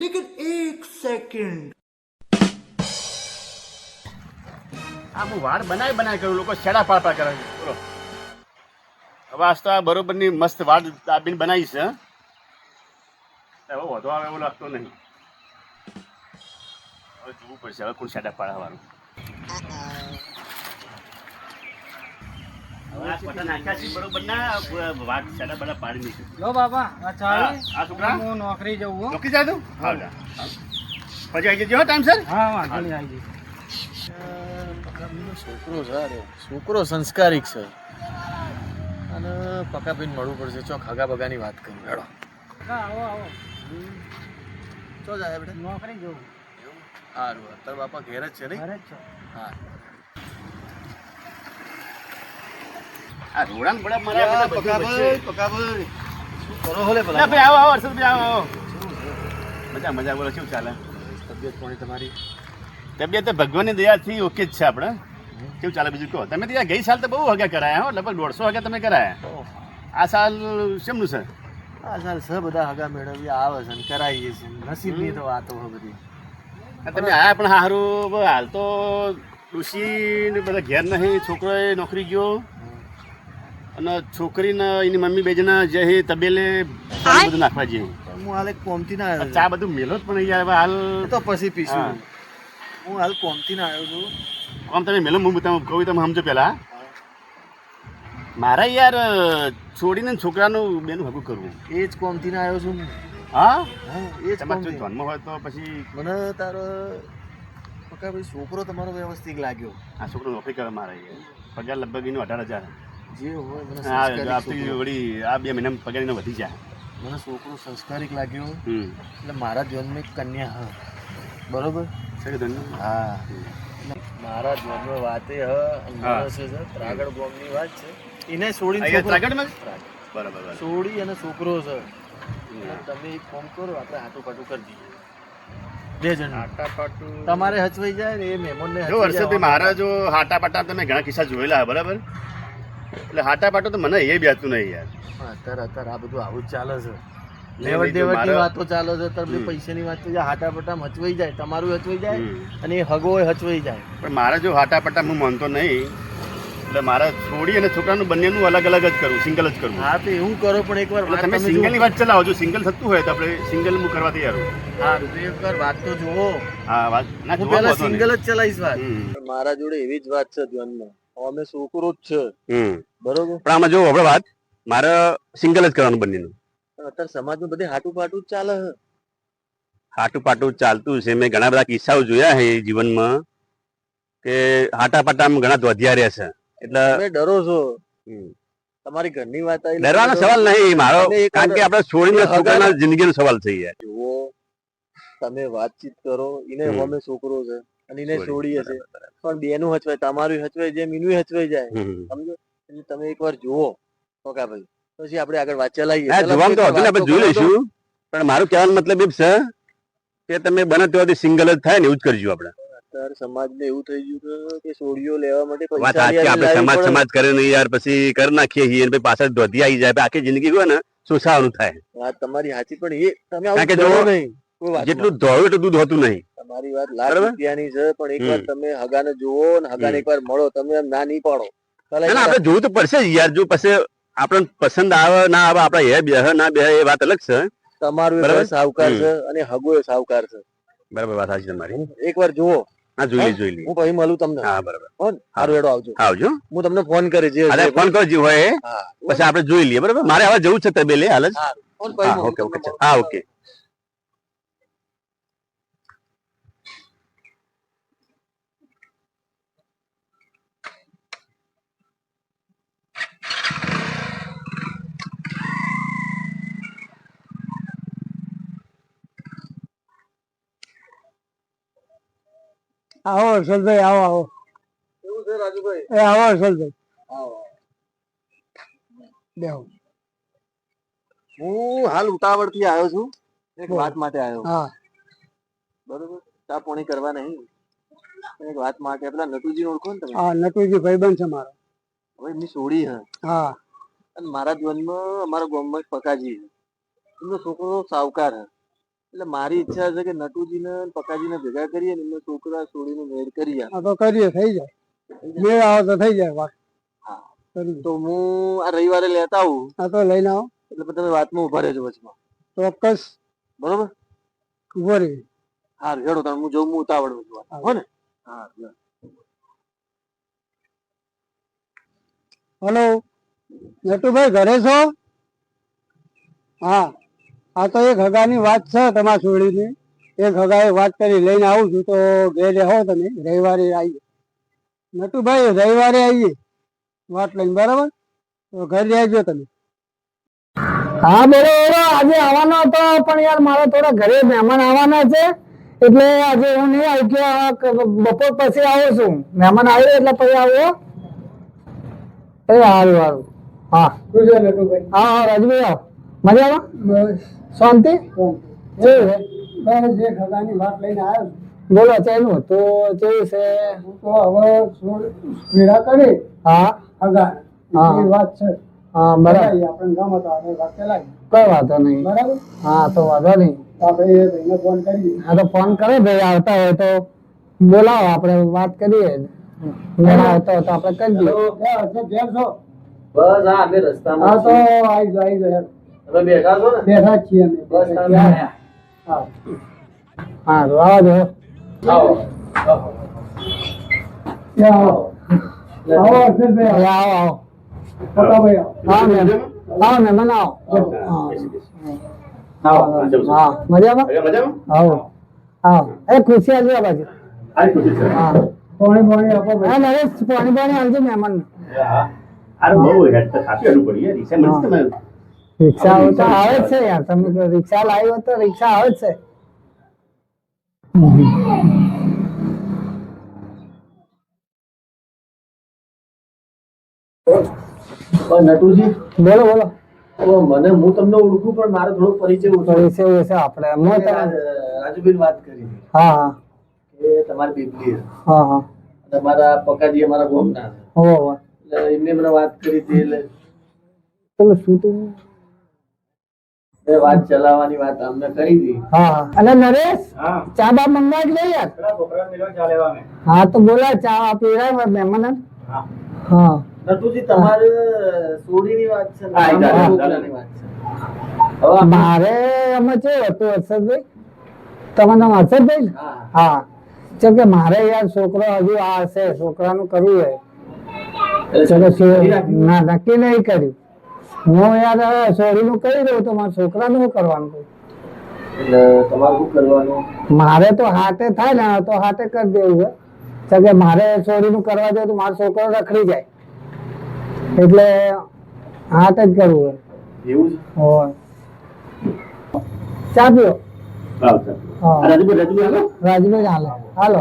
लेकिन एक सेकंड આ હું વાળ બનાય કરું લોકો છેડા પાડપા કરે છે બોલો હવે આજ તો આ બરોબરની મસ્ત વાળ દાબીને બનાવી છે હવે વધુ આવે એવું લાગતો નહીં હવે જોવું પડશે હવે કોણ છેડા પાડવાનું હવે આ પતા નાખ્યા છે બરોબર ના વાળ છેડા બધા પાડી દઈશું લો બાપા આ ચાવી આ છોકરા હું નોકરી જવું હો. નોકરી જાય તું હા જા પછી આવી જજો ટાઈમ સર હા વાંધો નહીં આવી જઈશ. છોકરો છે અરે છોકરો સંસ્કારિક છે અને પકાપીને મળવું પડશે ચોક હગા બગાની વાત કરી હેડો હા, આવો આવો ચો જાય બેટા નોકરી જવું સારું અત્યારે બાપા ઘેર જ છે નહીં ઘરે જ છો હા આ રોડાન બડા મારા પકાભાઈ પકાભાઈ શું કરો હોલે ના ભાઈ આવો આવો હર્ષદભાઈ આવો મજા મજા બોલો શું ચાલે તબિયત પાણી તમારી તબિયત તો ભગવાનની દયાથી ઓકે જ છે આપણે કેવું ચાલે બીજું કહો તમે ત્યાં ગઈ સાલ તો બહુ હગા કરાયા હો લગભગ 150 હગા તમે કરાયા આ સાલ શેમનું છે આ સાલ છે બધા હગા મેળવી આવે છે ને કરાવીએ છે નસીબની તો વાતો હોય બધી તમે આયા પણ સારું હાલ તો ડોશી ને બધા ઘેર નહીં છોકરોએ નોકરી ગયો અને છોકરીને એની મમ્મી બે જણા જે તબેલે બધું નાખવા જઈએ હું હાલ એક કોમથી ના આવ્યો ચા બધું મેલો જ પણ યાર હાલ છું તો પછી પીશું હું હાલ કોમથી ના આવ્યો છું આમ તમે મેલો હું તમે કહું તમે સમજો પેલા મારા યાર છોડીને છોકરાનું બેનું હગું કરવું એ જ કોમથી ના આવ્યો છું હા હા એ જ તમારે જો કોમથી ધ્યાનમાં હોય તો પછી મને તારો પકાભાઈ છોકરો તમારો વ્યવસ્થિત લાગ્યો આ છોકરો નોકરી કરે મારે યાર પગાર લગભગ એનો 18,000 જે હોય મને હા સંસ્કારિક આપતી છોકરો. વળી આ 2 મહિનામાં પગાર એનો વધી જાય મને છોકરો સંસ્કારિક લાગ્યો હમ એટલે મારા જીવનમાં એક કન્યા હા બરોબર છે કે ધન્ય હા મારા જીવનમાં વાતે હ અંદાજ છે ત્રાગડ બોમ્બની વાત છે એને છોડીને અહીંયા છોકરો- ત્રાગડમાં બરાબર બરાબર છોડી અને છોકરો છે એટલે તમે એક ફોન કરો આપણે હાટું પાટું કરી દઈએ બે જણ હાટાપાટું તમારે હચવાઈ જાય ને એ મહેમાનને જો વર્ષોથી મારા જો હાટાપાટા તમે ઘણા કિસ્સા જોયેલા બરાબર એટલે હાટાપાટો તો મને એ બેતું નહીં યાર અત્યારે આ બધું આવું જ ચાલે છે નહીં, લેવડ જો દેવડની મારા- વાતો ચાલે છે તમને પૈસાની વાત તો હાટા પટામ હચવાઈ જાય તમારું હચવાઈ જાય અને એ હગો હચવાઈ જાય પણ મારા જો હાટાપાટા હું માનતો નહીં એટલે મારા છોડી અને છોકરાનું બંનેનું અલગ અલગ જ કરવું સિંગલ જ કરવું હા તો એવું કરો પણ એકવાર એટલે વાત તમે તમે સિંગલની જુઓ. વાત ચલાવો જો સિંગલ થતું હોય તો આપણે સિંગલ હું કરવા તૈયાર છું હા તો એકવાર વાત તો જુઓ હા વાત ના હું જોવા પેલા વાંધો નહીં. સિંગલ જ ચલાવીશ વાત હમ. મારા જોડે એવી જ વાત છે ધ્યાનમાં અમે છોકરો જ છે હમ. બરોબર પણ આમાં જો આપણે વાત મારે સિંગલ જ કરવાનું બંનેનું પણ અત્યારે સમાજમાં બધે હાટું પાટું જ ચાલે છે હાટું ચાલતું છે મેં ઘણા બધા કિસ્સાઓ જોયા છે જીવનમાં કે હાટાપાટામાં ઘણા ધોધિયા રહે છે એટલે તમે ડરો છો હમ. તમારી ઘરની વાત આવી ડરવાનો સવાલ નહીં મારો તમે એક કારણ કે આપણે છોડીને હગાના- છોકરાના જિંદગીનો સવાલ છે યાર જુઓ તમે વાતચીત કરો એને હમ. અમે છોકરો છે અને એને છોડી, છોડી હશે પણ બેનું હચવાય તમારું હચવાય જેમ એનું હચવાઈ જાય હમ. સમજો એટલે તમે એકવાર જુઓ ઓકા ભાઈ પછી આપણે આગળ વાત ચલાવીએ હા પહેલા જોવાનું તો એકવાર હતું ને વાત આપણે જોઈ કરો તો. લઈશું પણ મારું કહેવાનો મતલબ એ છે કે તમે બને ત્યાંથી સિંગલ જ થાય ને એવું જ કરજો આપણે અત્યારે સમાજને એવું થઈ ગયું છે કે છોડીઓ લેવા માટે વાત પૈસા સાચી લઈ આપણે લાવવી પડે. સમાજ કરે નહીં યાર પછી કરી નાખીએ છીએ અને પછી પાછળ ધોધી આવી જાય પછી આખી જિંદગી હોય ને સોસાવાનું થાય વાત તમારી સાચી પણ એ તમે કારણ આવું કે જો કરો નહીં કોઈ વાતમાં. જેટલું દોડ્યું એટલું દૂધ હોતું નહીં તમારી વાત લાખ બરાબર? રૂપિયાની છે પણ એકવાર હમ. તમે હગાને જુઓ ને હગાને હમ. એકવાર મળો તમે એમ ના નહીં પાડો ભલે ના ના આપણે જોવું તો પડશે જ યાર જો પછી આપણને પસંદ આવે ના આવે આપણે એ બે ના બે એ વાત અલગ છે તમારું બરાબર? એક સાવકાર હમ. છે અને હગો એ સાવકાર છે બરાબર વાત સાચી તમારી એકવાર જુઓ હા જોઈ લઈએ હું પછી મળું તમને હા બરાબર હો ને? સારું હેડો આવજો આવજો હું તમને ફોન કરી જે અરે ફોન કરજો હોય એ. હા પછી આપણે જોઈ લઈએ બરાબર મારે હવે જવું છે તબેલે હાલ જ હા ફોન પછી હા હું ઓકે તમને ઓકે મળું. હા ઓકે આવો હર્ષલભાઈ આવો આવો કેવું છે રાજુભાઈ એ આવો હર્ષલભાઈ આવો. બેહો હું હાલ ઉતાવળ થી આવ્યો છું એક બોલો. વાત માટે આવ્યો હા બરોબર ચા પાણી કરવા નહીં એક વાત માટે પેલા નટુજી ઓળખો ને તમે હા નટુજી ભાઈબંધ છે મારો હવે એમની સોડી હે હા અને મારા જીવનમાં અમારા ગામમાં એક પકાજી છે એમનો છોકરો સાવકાર હે એટલે મારી ઈચ્છા છે કે નટુજીને પકાજીને ભેગા કરીએ ને એમને છોકરા છોડીને મેળ કરીએ. આ તો કરીએ, થઈ જાય. મેળ આવે તો થઈ જાય વાત. હા કરીએ. તો હું આ રવિવારે લેતા આવું આ તો લઈને આવો. એટલે પછી તમે વાતમાં ઉભા રહેજો વચમાં. ચોક્કસ બરોબર? ઉભો રહી. હા હેડો તમે હું જઉં, હું ઉતાવળ છું હો ને. હા હલો નટુભાઈ, ઘરે છો? હા, આ તો એક હગાની વાત છે તમારા છોડીની. એક હગાએ વાત કરી, લઈને આવું છું. તો ઘેરે હો તમે રવિવારે આવીએ. નટુભાઈ રવિવારે આવીએ વાત લઈને, બરાબર? તો ઘરે આવજો તમે. હા બરોબર, આજે આવવાનો હતો પણ યાર મારે થોડા ઘરે મહેમાન આવવાના છે, એટલે આજે હું નહીં આવી કે બપોર પછી આવું છું. મહેમાન આવે એટલે પછી આવો. એ સારું સારું. હા હા હા રાજભાઈ આવો. મજામાં? શાંતિ? જે ખગાની વાત લઈને આવ્યો. બોલો ચેનું તો કેવું છે? તો હવે ભેડા કરી. હા હગા એ વાત છે. હા બરાબર. આપણે ગામ હતા વાત ચલાવી. કઈ વાંધો નહીં. બરાબર. હા તો વાંધો નહીં. આપણે એ ભાઈને ફોન કરીએ. હા તો ફોન કરે ભાઈ, આવતા હોય તો બોલાવો, આપણે વાત કરીએ. મેળા આવતો હોય તો આપણે કરી દઈએ. ઘેર છો? બસ હા અમે રસ્તામાં. હા તો આવી જાય. તમે બેઠા છો ને? બેઠા જ છીએ અમે. બસ તમે આયા. હા હા તો આવો જો. આવો આવો આવો અર્ષદભાઈ, આવો આવો. પકાભાઈ આવો. હા મેમ, આવો ને મને આવો. હા મજામાં? આવો આવો. એ ખુશી આવજો આ બાજુ. હા પાણી આપો. હા નરેશ, પાણી આવજો મહેમાન. રિક્ષા તો આવે જ છે યાર, તમે રિક્ષા લાવી હોય તો રિક્ષા આવે જ છે. નટુજી બોલો બોલો. મને હું તમને ઓળખું પણ મારો થોડો પરિચય ઓછો છે આપણે. રાજુભાઈ વાત કરી હા હા કે તમારી બેબલી હા હા તમારા પકાજી અમારા ગોમના હો એટલે એમને મને વાત કરી હતી. એટલે ચલો શૂટિંગ વાત ચલાવવાની વાત અમને કરી હતી. હા અને નરેશ ચા બા મંગાવી લે યાર. હા તો બોલા ચા પીવડાવે મહેમાન. હા નટુજી તમારે સોડીની વાત છે ને છોકરાની વાત છે. હવે મારે એમાં કેવું હતું હર્ષદભાઈ, તમારું નામ હર્ષદભાઈ? હા ચલ કે મારે યાર છોકરો હજુ આ હશે, છોકરાનું કરવું હોય. ચલો ના નક્કી નહીં કર્યું. હું યાર સોરીનું કરી દઉં તો મારા છોકરાનું શું કરવાનું? એટલે તમારે શું કરવાનું? મારે તો હાથે થાય ને તો હાથે કરી દેવું છે કે મારે સોરીનું કરવા જાય તો મારો છોકરો રખડી જાય, એટલે હાથે જ કરવું એવું હોય. ચા પીઓ. રાજભાઈ હાલો હાલો.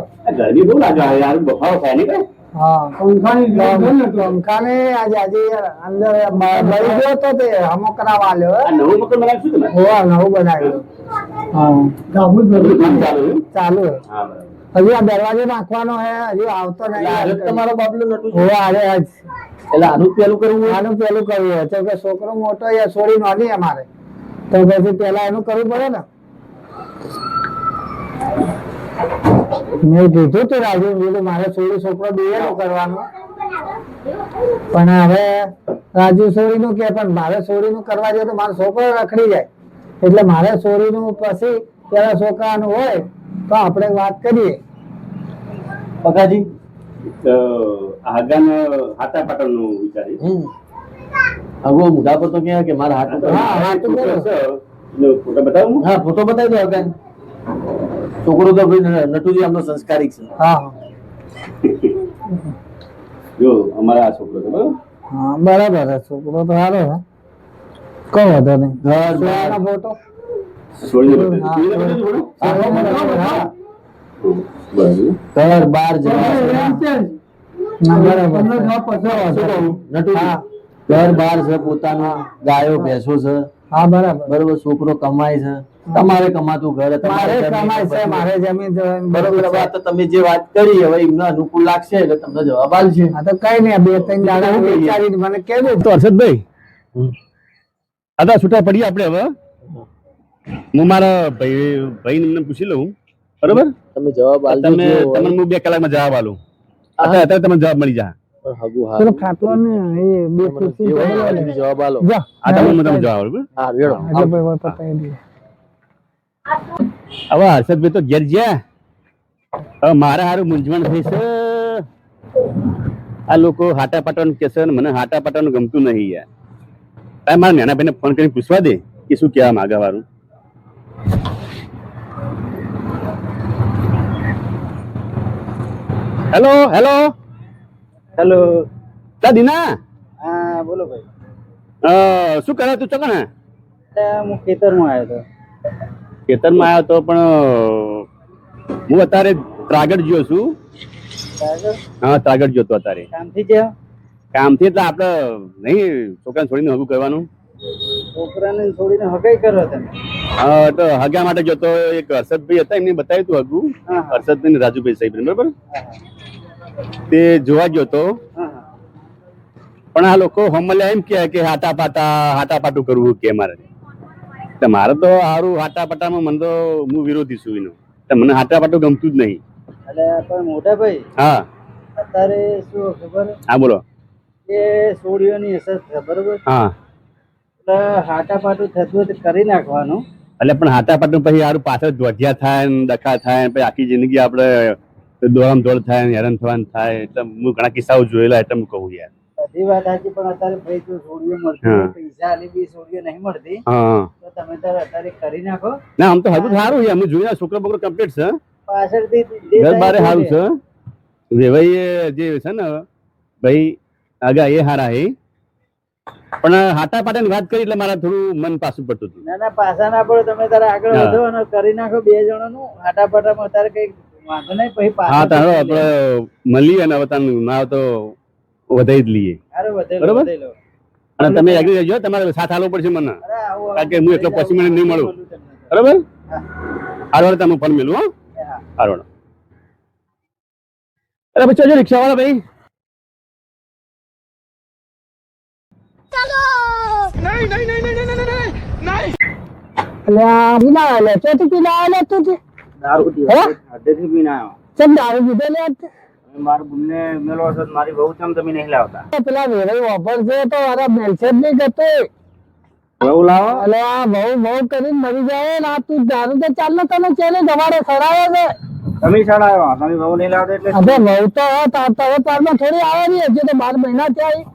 હા પંખાને આજે અંદર બળી ગયો તો તે હમો કરાવવા આવ્યો. નવું બનાવ્યું. ચાલુ હજુ આ દરવાજો નાખવાનો હે, હજુ આવતો નહીં. તમારો બાબલો નટુ અરે આજ એટલે આનું પેલું કરવું આનું પેલું કરવું હોય તો કે છોકરો મોટો યા છોડી નોની અમારે, તો પછી પેલા એનું કરવું પડે ને. મેં કીધું તું રાજુ, બીજું મારે છોડી છોકરો બીએનું કરવાનું, પણ હવે રાજુ છોડીનું કે પણ મારે છોડીનું કરવા જાય તો મારો છોકરો રખડી જાય, એટલે મારે છોડીનું પછી પેલા છોકરાનું હોય તો આપણે વાત કરીએ. પકાજી આગળ હાથા પાટણનું વિચાર્યું. આગો મુઢા પર તો કે મારા હાથ ફોટો બતાવું. હા ફોટો બતાવી દો. આગળ છોકરો તો નટુજી આમનો સંસ્કારી છે. હા જો અમારા આ છોકરો છે બરાબર. હા બરાબર છે, છોકરો તો સારો છે, કઈ વાંધો નહીં. ઘર ફોટો ઘર બાર ઘર બાર છે, પોતાનું ગાયો ભેંસો છે. હા બરાબર બરોબર. છોકરો કમાય છે, તમારે કમાતું ઘર, મારે કમાય છે, મારે જમીન બરોબર. તો તમે જે વાત કરી હવે એમને અનુકૂળ લાગશે એટલે તમને જવાબ આલશે. હા તો કઈ નહીં, બે ત્રણ દાડા વિચારીને મને કહેજો. તો હર્ષદભાઈ આદા છૂટા પડીએ આપણે હવે. હું મારા ભાઈને પૂછી લઉં, બરોબર? તમે જવાબ આલજો તમે જે હોય. તમને હું 2 કલાકમાં જવાબ આલું. અત્યારે તમને જવાબ મળી જાય. પણ હગું પેલો હારું. ખાટલો ને એ બે તમને ખુરશી જે હોય પડેલા ને ને. તમે જવાબ આલો. જા. આ તમને જવાબ આલું, બરોબર? હા વેડો. આજે ભાઈ વાત પતાવી દઈએ. હવે હર્ષદભાઈ તો ઘેર ગયા. હવે મારે હારું મૂંઝવણ થઈ છે. આ લોકો હાટા પાટવાનું કે છે ને મને હાટા પાટવાનું ગમતું નહીં યાર. તારે મારા નાના ભાઈને ફોન કરીને પૂછવા દે કે શું કહેવા માંગે વારું. Hello hello hello. તા દીના, હા બોલો ભાઈ. શું કરે તું ચકણ? હું ખેતરમાં આવ્યો ખેતરમાં આવ્યો તો પણ હું અત્યારે ત્રાગડ ગયો છું. હતો. હા ત્રાગડ ગયો તો અત્યારે કામથી ગયા? કામથી. એટલે આપણે નહીં છોકરાને છોડીને હગું કરવાનું. છોકરાને છોડીને હગાઈ કરો તમે? હા તો હગા માટે ગયો તો. એક હર્ષદભાઈ હતા એમને બતાવ્યું હતું હગું. હા. હર્ષદભાઈ ને રાજુભાઈ સાહેબ બરોબર. તે જોવા ગયો તો હા. પણ આ લોકો હમલ્યા એમ કે હાટા પાટું કરવું કે મારે. તો મારે તો સારું હાટા પાટામાં મને તો હું વિરોધી છું એનો. તો મને હાટા પાટું ગમતું જ નહીં. એટલે પણ મોટા ભાઈ હા અત્યારે શું ખબર હા બોલો. કે સોડીઓની અસર છે બરોબર. હા એટલે હાટા પાટું થતું હોય તો કરી નાખવાનું. એટલે પણ હાટા પાટું પછી સારું પાછળ ધોધિયા થાય ને ડખા થાય ને પછી આખી જિંદગી આપણે દોડમ દોડ થાય ને હેરાન થવાનું થાય. એટલે હું ઘણા કિસ્સાઓ જોયેલા એટલે હું કહું યાર. બધી વાત સાચી પણ અત્યારે ભાઈ જો સોડીઓ મળતી હોય, પૈસા આલી બી સોડીઓ નહીં મળતી હા તો તમે તારે અત્યારે કરી નાખો. ના આમ તો હજુ સારું છે. અમે જોયા છોકરો બોકરો કમ્પ્લીટ છે. પાછળથી જે ઘર થાય બારે તે સારું છે. છે. વેવાઈ જે છે ને ભાઈ આગા એ હારા હે. પણ હાટા પાટાની વાત કરી એટલે મારા થોડું મન પાછું પડતું હતું. ના ના પાછા ના પડો તમે તારે આગળ હા. વધો અને કરી નાખો 2 જણાનું હાટા પાટામાં અત્યારે કઈ વાંધો નહીં. પછી હા પાછળ તારો આપણે મળીએ ને હવે તને ના તો વધારી જ લઈએ. અરે વધેલો બરોબર? વધેલો. અને તમે એગ્રી રહેજો. તમારે સાથ આલવો પડશે મને. અરે આવો કારણ કે હું એટલો પછી મને નહીં મળું. બરોબર? હારવાડે તમે ફોન મેલું. હા હારવાડે. અરે પછી રિક્ષા વાળા ભાઈ એટલે આ પીના આલે ચોથી પીના આલે તું તે દારૂ પીવા અડધેથી પીના આવ્યો. ચમ દારૂ પીધો લે માર બુનને મેલો છે મારી બહુ ચમ તમે નહીં લાવતા. પેલા વેરાઈ ઓફર છે તો અરે મેલસે જ નહીં કરતો. બહુ લાવો એટલે આ બહુ કરીને મરી જાય ને આ તું દારૂ તો ચાલ ને તને ચેલે તમારે સરાવે છે. તમે સડાવ્યો તમે બહુ નહીં લાવતા એટલે અરે બહુ તો હવે પારમાં થોડી આવે રહી હજી તો 12 મહિના થયા.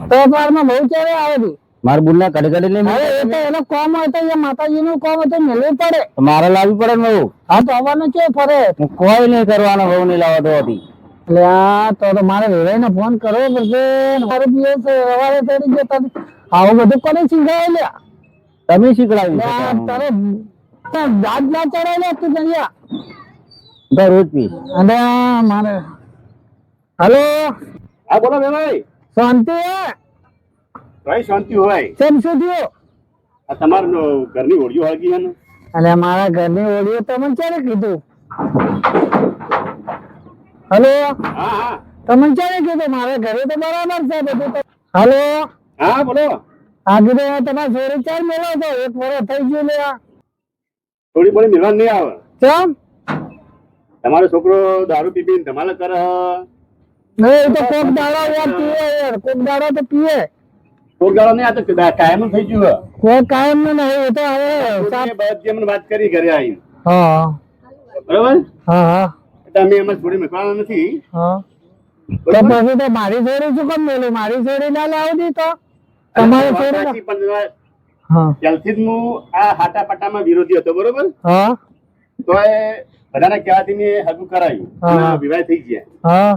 તો પારમાં બહુ ચારે આવે રહી. માર બુનના કડકડી લઈને અરે એ તો એનો કોમ હોય તો એ માતાજીનું કોમ હોય તો મેળવું પડે. મારે લાવવી પડે ને બહુ. હા તો આવવાનું છે ફરે. કોઈ નહીં કરવાનો બહુ નહીં લાવતો હતી. એટલે આ તો મારે વેરાઈને ફોન કરવો પડશે. મારું પીએ છે રવાડે ચડી ગયો તમે આવું બધું કોને શીખવાય લ્યા? તમે શીખડાવ્યું તારે દાદ ના ચડાય લે તું જણ્યા દરરોજ પી. અને મારે હલો હા બોલો ભાઈ. શાંતિ હે? ભાઈ શાંતિ હોય. કેમ શું થયું? આ તમારું ઘરની ઓળીઓ હળગી છે ને? અને મારા ઘરની ઓળીઓ તમને ક્યારે કીધું? હલો હા હા તમને ક્યારે કીધું? મારા ઘરે તો બરાબર છે બધું. હલો હા બોલો. આ કીધું તમારે જોડે ચાર મેળો તો 1 વર્ષ થઈ ગયું લે. થોડી ઘણી મિલવાનું નહીં આવે. કેમ? તમારો છોકરો દારૂ પી પીને ધમાલ કરે. નહીં તો કોક દાડા યાર પીએ યાર. કોક દાડા તો પીએ. છોકરાઓ નહીં. આ તો કાયમ થઈ ગયું. કોઈ કાયમ નહીં. એ તો હવે બધી અમને વાત કરી ઘરે આવી. હા બરોબર. હા હા એટલે અમે એમાં છોડી મૂકવાના નથી. હા તો પછી તો મારી જોડે શું કામ મેલું? મારી જોડે ના લાવતી તો તમારે જોડે સાચી પણ હા ત્યારથી જ હું આ હાટા પાટામાં વિરોધી હતો. બરોબર. હા તો એ બધાના કહેવાથી મેં હગું કરાયું. હા. અને વિવાહ થઈ ગયા. હા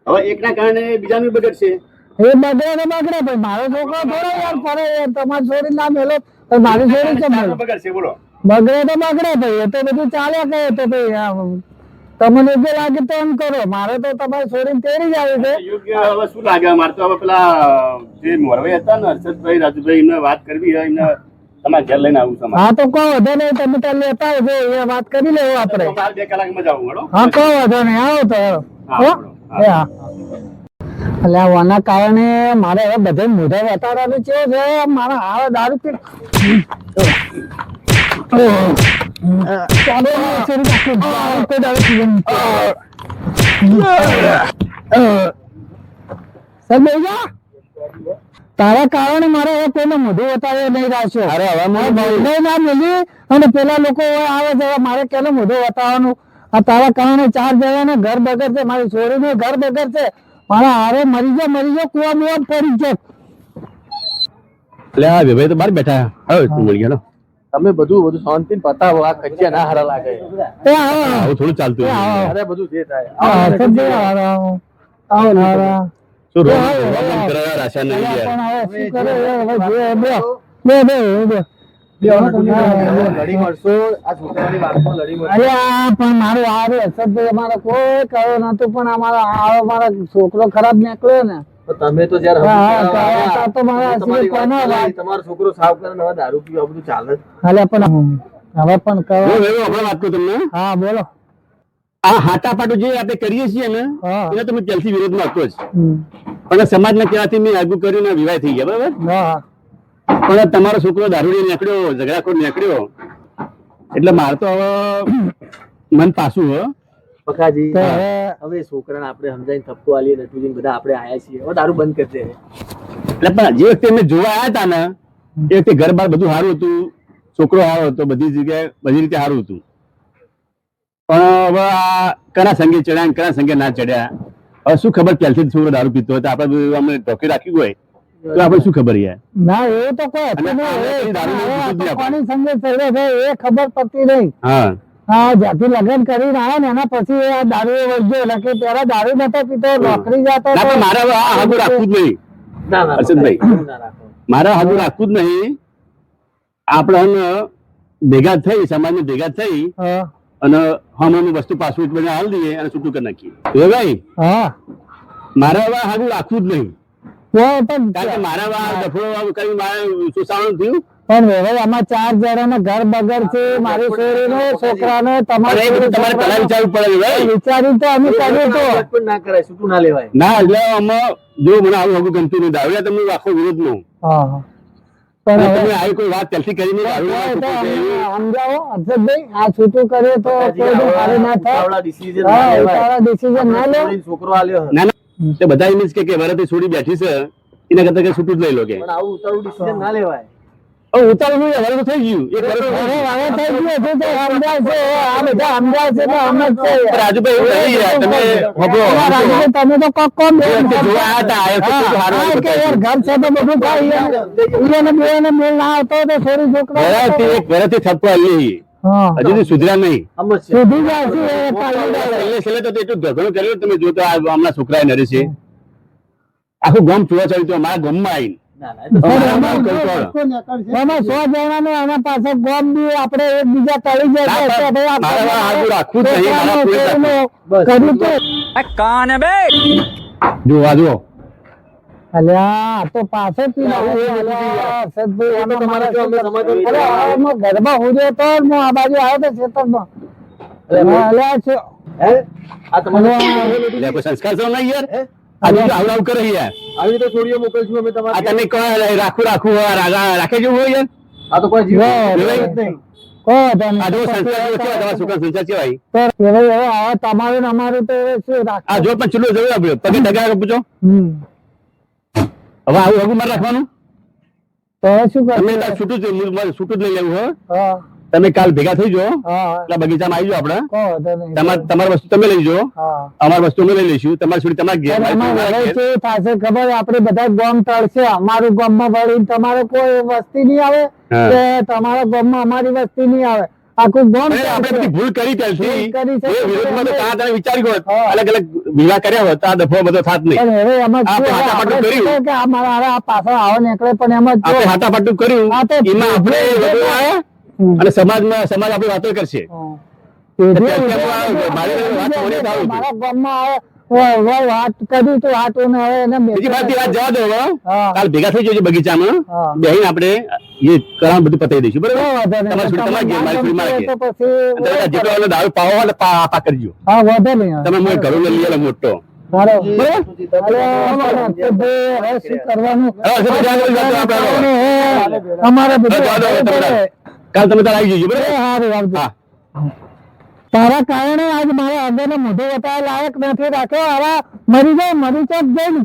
હવે એકના કારણે બીજાનું બગડશે. એ બગડે ને બગડે ભાઈ. મારો છોકરો થોડો યાર ફરે યાર. તમારી જોડે ના મેલો તો મારી જોડે કેમ મેલો? બગડશે બોલો. બગડે તો બગડે ભાઈ. એ તો બધું ચાલ્યા કરે તો ભાઈ આમ તમને જે લાગે તો એમ કરો. મારે તો તમારી છોડીને તેડી જ આવે છે. યોગ્ય હવે શું લાગે? મારે તો હવે પેલા જે મોરવાઈ હતા ને હર્ષદભાઈ રાજુભાઈ એમને વાત કરવી હોય એમને તમારે ઘેર લઈને આવું તમારે. હા તો કોઈ વધો નહીં. તમે ત્યાં લેતા આવજો. એ વાત કરી લેવું આપણે. મારે 2 કલાકમાં જ આવું. હેડો. હા કોઈ વધો નહીં. આવો તો હેડો. હા, હો? હેડો. હા. એ હા એટલે આના કારણે મારે હવે બધે મોઢા વટાડવાનું છે. મારા હાવ દારૂ પી તારા કારણે મારે હવે કોઈને મોઢું બતાવ્યો નહીં રાખ્યો. અરે હવે મને ના મિલી અને પેલા લોકો આવે છે મારે કેને મોઢું બતાવવાનું. આ તારા કારણે 4 જણાને ઘર બગડશે, મારી છોરીને ઘર બગડશે, મારા હારે મરી જાઓ કુવા મુવા પડી જાય. એટલે આ ભાઈ તો બહાર બેઠા હવે તું મળી ગયા તમે બધું શાંતિ પતાવો. આ કચ્યા ના હારા લાગે. આવું થોડું ચાલતું હોય. અરે બધું જે થાય. શું રોમ કરાયા રાશા નહીં યાર. લડી મળશો આ છોકરાની વાતમાં લડી મળશો. અરે આ પણ મારું હારું હસદભાઈ અમારે કોઈ કયો નતું, પણ મારા છોકરો ખરાબ નીકળ્યો ને. તમે તો જયારે તો મારા તમારો છોકરો સાવ કરે ને હવે દારૂ પીવા બધું ચાલે જ. હાલે પણ હવે પણ કહો. આપણે વાત કરું તમને. હા બોલો. આ હાટાપાટો જે આપણે કરીએ છીએ ને હા. એને તમે પહેલથી વિરોધમાં હતો જ, પણ સમાજના કહેવાથી મેં આગુ કરીને વિવાહ થઈ ગયા બરાબર. હા પણ તમારો છોકરો દારૂડી નીકળ્યો, ઝઘડાખોર નીકળ્યો, એટલે મારે તો હવે મન પાછું પકાજી હવે છોકરાને આપણે સમજાવીને થપ્પો આલીએ નટુજી બધા આપણે આયા છીએ. હવે દારૂ બંધ કરજે. એટલે પણ જે વખતે અમે જોવા આવ્યા હતા ને એ વખતે ઘર બાર બધું સારું હતું, છોકરો સારો હતો, બધી જગ્યાએ બધી રીતે સારું હતું. પણ હવે આ કના સંગે ચડ્યા ને કના સંગે ના ચડ્યા, હવે શું ખબર પહેલથી જ છોકરો દારૂ પીતો હોય તો આપણે અમને ઢોકી રાખ્યું હોય તો આપણે શું ખબર યાર. ના એવું તો કોઈ હતું અને નહીં. દારૂ નહીં પીતું જ નહીં આપણે. કોની સંગે ચડે છે એ ખબર પડતી નહીં. હા હા જ્યાંથી લગ્ન કરીને આવ્યા ને એના પછી આ દારૂ વળગ્યો. એટલે કે પેલા દારૂ નતો પીતો, નોકરી જતો ના પણ મારે હવે આ હાગું રાખવું જ નહીં હર્ષદભાઈ, મારે હાગું રાખવું જ નહીં. આપણે ભેગા થઈ, સમાજને ભેગા થઈ હા અને હમણાં વસ્તુ પાછું બને હાલ દઈએ અને છૂટું કરી નાખીએ. એ ભાઈ હા મારે હવે હાગું રાખવું જ નહીં, કોઈ પણ કારણ કે મારા ડફડો કરી મારે સુસાવણ થયું. પણ વેવાઈ આમાં 4 જણાના ઘર બગડશે, મારી છોરીનો, છોકરાનો, અરે એ બધું તમારે પહેલા વિચારવું પડે ભાઈ. વિચારી તો અમે કર્યું તો. પણ ના કરાય, છૂટું ના લેવાય. ના એટલે આમાં જો મને આવું હગું ગમતું નહીં, દારૂ તમને આખો વિરોધ નો. હા પણ હવે તમે આવી કોઈ વાત પહેલથી કરી નહીં, દારૂ ના છૂટું છે એવું. સમજાવો હર્ષદભાઈ, આ છૂટું કરે તો કોઈ સારું ના થાય. ઉતાવળા decision હા ના લેવાય. ઉતાવળા decision ના લો. છોકરો આલ્યો ના ના તે બધા એમ જ કે વરતે છોડી બેઠી છે એના કરતા કે છૂટું જ લઈ લો કે. પણ આવું ઉતાવળું decision ના લેવાય. હવે ઉતારું નહીં, હવે તો થઈ ગયું એક વર્ષ હવે હવે થઈ ગયું છે તો સમજાય છે. આ બધા સમજાય છે તો અમે જ છે. રાજુભાઈ એવું નહીં યાર, તમે હોભળો. અલા રાજુભાઈ, તમે તો કોક કોમ એ વખતે જોવા આવ્યા હતા, આ વખતે શું સારું હા, હતું કે યાર ઘર છે તો બધું થાય. એને મેળ ના આવતો તો થોડી છોકરા વરસથી એક વરસથી થપ્પો આલી હા હજુ સુધી સુધર્યા નહીં. સમજ છે. સુધી જાય છે એ પાછી. છેલ્લે તો એટલું ઝઘડો કર્યો તમે જોતો હમણાં છોકરા નડે છે. આખું ગામ ચોવા ચાલ્યું અમારા ગામમાં આવીને. ના ના એ તો એમાં 100 જણાનું એના પાસે ગોમ બી આપણે એકબીજા તળી જાય છે. તો ભાઈ આપણે મારે હવે આગળ રાખવું જ નહીં, મારા કોઈ કર્યું તો જો આ જો અલ્યા તો પાસે પી અલ્યા સદભાઈ એનો તમારા જો અમે સમાધાન કર્યા. હું ઘરમાં હોજો તો હું આ બાજુ આવ્યો તો ખેતરમાં. અલ્યા છો હે આ તમારો એટલે કોઈ સંસ્કાર તો નહીં યાર. આ બધું આવડાવ કરે યાર. આવી રીતે છોડીઓ મોકલશું અમે આ તમારે. તમે કહો રાખવું રાખે જેવું હોય યાર. આ તો કોઈ જીવ લેવાય જ નહીં. કોઈ વાંધો નહીં. આ જો સંસ્કાર કેવા તમારા છોકરા સંસ્કાર કેવાય. તો કહેવાય હવે આ તમારું ને અમારું તો શું રાખ. આ જો પણ ચૂલો જરૂર આપ્યો પગે ડગા પૂછો. હવે આવું હગું મારે રાખવાનું. તો શું તમે કરશું? તાર છૂટું જ લઈ લેવું હો. હા તમે કાલ ભેગા થઈ જાઓ હા એટલે બગીચામાં આવી જાઓ આપણે. કોઈ વાંધો નહીં. તમારી વસ્તુ તમે લઈ જાઓ, હા અમારી વસ્તુ અમે લઈ લઈશું. તમારી છોડી તમારા ઘેર, મારી છોડી મારા ઘેર. શું થશે ખબર? આપણે બધા ગામ તળશે. અમારું ગામમાં વળી તમારે કોઈ વસ્તી નહીં આવે હા. કે તમારા ગામમાં અમારી વસ્તી નહીં આવે. આખું ગામ અરે આપણે બધી ભૂલ કરી ત્યારથી. ભૂલ કરી છે. એ વિરોધમાં તો ત્યાં તમે વિચારી ગયો હા. અલગ અલગ વિવાહ કર્યા હોત તો આ દફો બધો થાત નહીં. પણ હવે એમાં આપણે શું હાટાપાટું આપણે કર્યું. શું કે અમારા હારે આ પાછળ આવો નીકળે પણ એમાં જો આપણે હાટાપાટું કર્યું આ તો એમાં આપણે બધું આવ્યા અને સમાજ આપણી વાતો કરશે. મારા ગામમાં આવે વાત કરી તો વાતો ને હવે એને બીજી બાજુ વાત જવા દો હવે. હા. કાલ ભેગા થઈ જજો બગીચામાં, હા. બેહીને આપણે એ કામ બધું પતાવી દઈશું બરાબર. કોઈ વાંધો નહીં. તમારી છોડી તમારા ઘેર, મારી છોડી મારા ઘેર. તો પછી અને જેટલો એનો દારૂ પાવો હોય એટલે પા કરજો. હા વાંધો નહીં. તમે મને ઘરું લઈ આવેલા મોટો સારો બરાબર. હવે શું કરવાનું? હવે હશે તો જાણ કરી દેજો આપણે. અમારે બધું જાઓ, જાઓ, તમે જાઓ. કાલ તમે તાર આવી જજો એ બરાબર. હારું આવજો. હા તારા કારણે આજ મારા આગળનો મોઢો બતાવવા લાયક નથી રાખ્યો. આવા મરી જાય મરી ચોક જઈને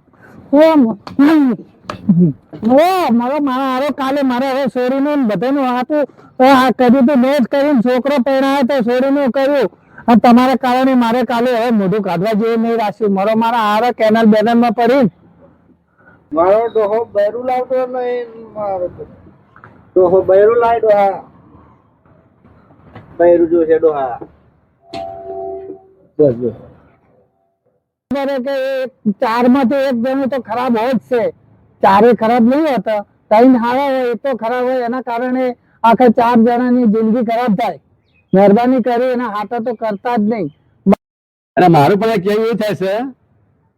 મારા હારો કાલે મારે હવે છોડીને બધાનું હાથું આ કર્યું તો મેં જ કર્યું. છોકરો પહેણાયો તો છોડીને કર્યું. અને તમારા કારણે મારે કાલે હવે મોઢું કાઢવા જેવું નહીં રાખ્યું. મારા હારો કેનાલ બેનર માં પડી મારો ડોહો બૈરું લાવતો નહીં. મારો ડોહો બૈરું લાય ડોહા. બૈરું જોશે ડોહા. બસ બસ. કે ચાર માંથી એક જણું તો ખરાબ હોય જ છે. ચારે ખરાબ નહીં હોતા. ત્રણ હારા હોય એ તો ખરાબ હોય. એના કારણે આખા 4 જણાની જિંદગી ખરાબ થાય. મહેરબાની કરી એના હાથો તો કરતા જ નહીં. અને મારું પણ કેવું એવું થાય છે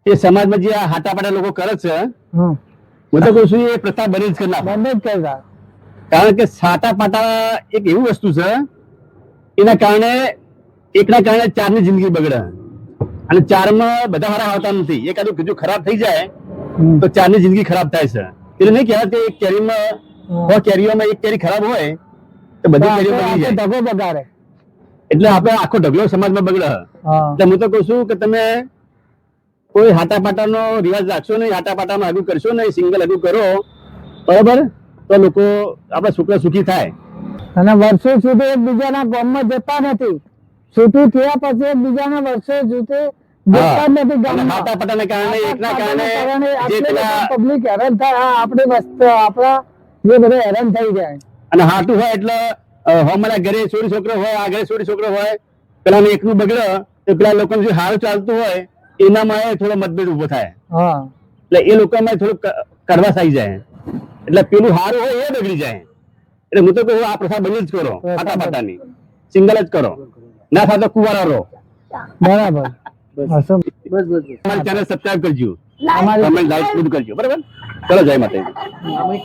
કે સમાજમાં જે આ હાટાપાટા લોકો કરે છે, હું તો કહું છું એ પ્રથા બની જ કરી નાખો. બંધ જ કરતા. કારણ કે સાટાપાટા એક એવી વસ્તુ છે એના કારણે એકના કારણે 4 ની જિંદગી બગડે. અને 4 માં બધા હારા આવતા નથી. એકાદું કીધું ખરાબ થઈ જાય તો 4 ની જિંદગી ખરાબ થાય છે. એટલે નહીં કહેવાય કે એક કેરીમાં 100 કેરીઓમાં એક કેરી ખરાબ હોય તો બધી કેરીઓ બગડી જાય. ધગો બગાડે. એટલે આપણે આખો ઢગલો સમાજમાં બગડે. એટલે હું તો કહું છું કે તમે કોઈ હાટાપાટાનો રિવાજ રાખશો નહીં, હાટાપાટામાં હગું કરશો નહીં, સિંગલ હગું કરો બરાબર, તો લોકો આપણા છોકરા સુખી થાય. અને વર્ષો સુધી એકબીજાના ગામમાં જતા નથી. છૂટું થયા પછી એકબીજાના વર્ષો સુધી જતા જ નથી અને ગામમાં. હાટાપાટાને કારણે એકના કારણે જે આટલી પેલા પબ્લિક હેરાન થાય. આ આપણી વસ્તુ આપણા જે બધા હેરાન થઈ જાય. અને હાટું હોય એટલે અમારા ઘરે છોરી છોકરો હોય, આ ઘરે છોરી છોકરો હોય, પેલા એકનું બગડે તો પેલા લોકોને જે હારું ચાલતું હોય એનામાં થોડો મતભેદ ઉભો થાય. હા એટલે એ લોકોમાં થોડું કડવાશ આવી જાય. એટલે પેલું હારું હોય એ બગડી જાય. એટલે હું તો કહું આ પ્રથા બની જ કરો, હાટાપાટાની સિંગલ જ કરો. ના થાય તો કુંવારા રહો. બરાબર. અસમ. બસ બસ બસ. અમારી ચેનલ સબસ્ક્રાઇબ કરજો, અમારી કમેન્ટ લાઈક બધું કરજો બરાબર. ચલો જય માતાજી. અમે